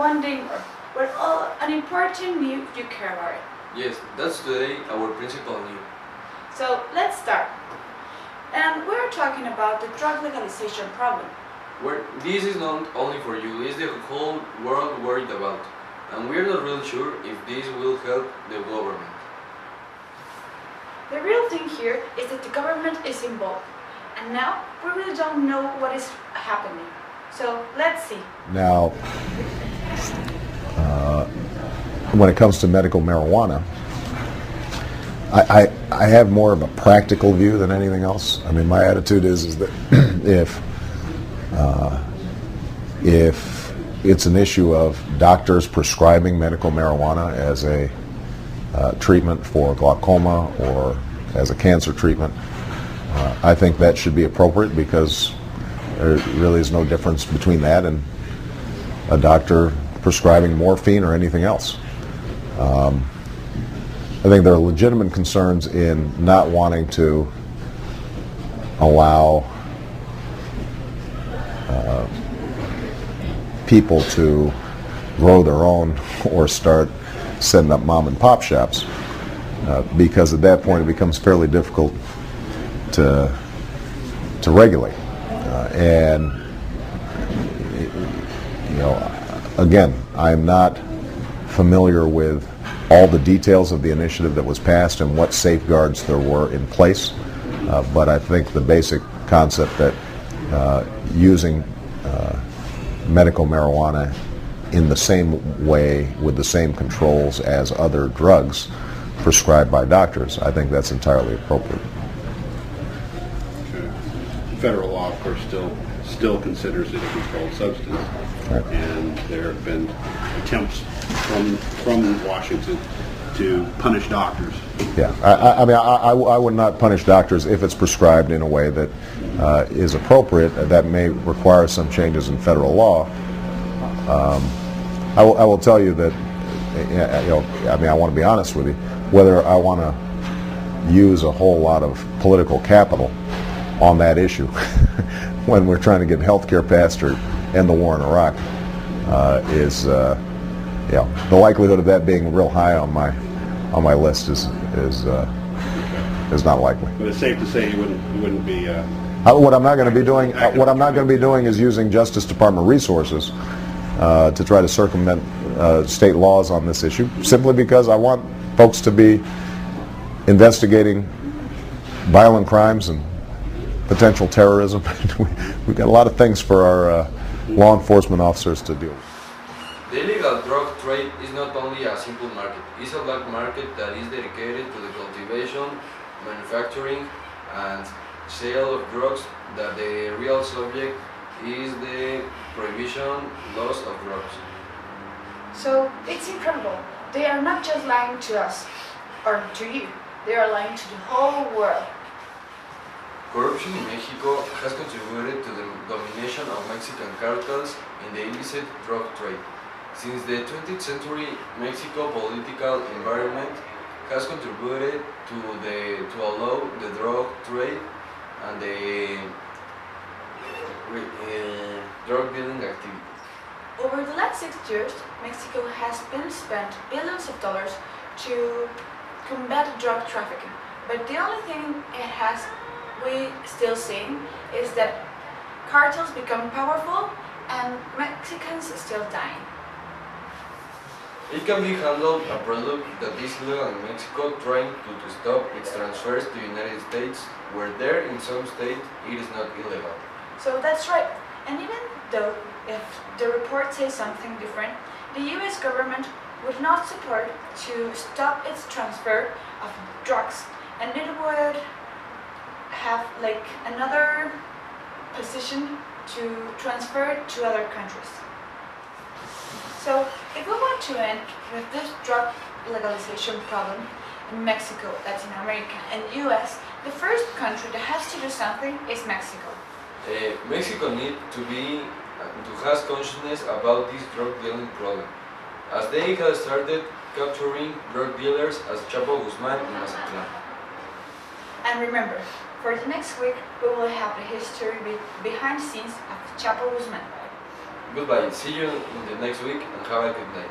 one day more, but an important news you care about it. Yes, that's today our principal news. So let's start. And we're talking about the drug legalization problem. This is not only for you, it's the whole world worried about. And we're not really sure if this will help the government. The real thing here is that the government is involved. And now we really don't know what is happening. So let's see. Now, when it comes to medical marijuana, I have more of a practical view than anything else. I mean, my attitude is that if it's an issue of doctors prescribing medical marijuana as a treatment for glaucoma or as a cancer treatment, I think that should be appropriate, because there really is no difference between that and a doctor prescribing morphine or anything else. I think there are legitimate concerns in not wanting to allow people to grow their own or start setting up mom and pop shops, because at that point it becomes fairly difficult to regulate. And you know, again, I'm not familiar with all the details of the initiative that was passed and what safeguards there were in place, but I think the basic concept that using medical marijuana in the same way with the same controls as other drugs prescribed by doctors, I think that's entirely appropriate. Federal law, of course, still considers it a controlled substance, Right. and there have been attempts from Washington to punish doctors. Yeah, I mean, I would not punish doctors if it's prescribed in a way that is appropriate. That may require some changes in federal law. I will tell you that, you know, I mean, I want to be honest with you, whether I want to use a whole lot of political capital on that issue when we're trying to get health care passed or end the war in Iraq is, you know, the likelihood of that being real high on my list is not likely. But it's safe to say you wouldn't be. What I'm not going to be doing is using Justice Department resources to try to circumvent state laws on this issue, simply because I want folks to be investigating violent crimes and potential terrorism. We've got a lot of things for our law enforcement officers to deal with. The illegal drug trade is not only a simple market, it's a black market that is dedicated to the cultivation, manufacturing, and sale of drugs, that the real subject is the prohibition laws of drugs. So it's incredible. They are not just lying to us or to you, they are lying to the whole world. Corruption in Mexico has contributed to the domination of Mexican cartels in the illicit drug trade. Since the 20th century, Mexico's political environment has contributed to allow the drug trade and the drug dealing activity. Over the last 6 years, Mexico has spent billions of dollars to combat drug trafficking. But the only thing we still seeing is that cartels become powerful and Mexicans still dying. It can be handled a product that is illegal in Mexico, trying to stop its transfers to the United States, where there in some states it is not illegal. So that's right. And even though if the report says something different, the US government would not support to stop its transfer of drugs, and it would have like another position to transfer it to other countries. So if we want to end with this drug legalization problem in Mexico, Latin America, and US, the first country that has to do something is Mexico. Mexico needs to have consciousness about this drug dealing problem, as they have started capturing drug dealers as Chapo Guzman in Mazatlán. And remember, for the next week we will have the history behind the scenes of Chapo Guzman. Goodbye. See you in the next week and have a good night.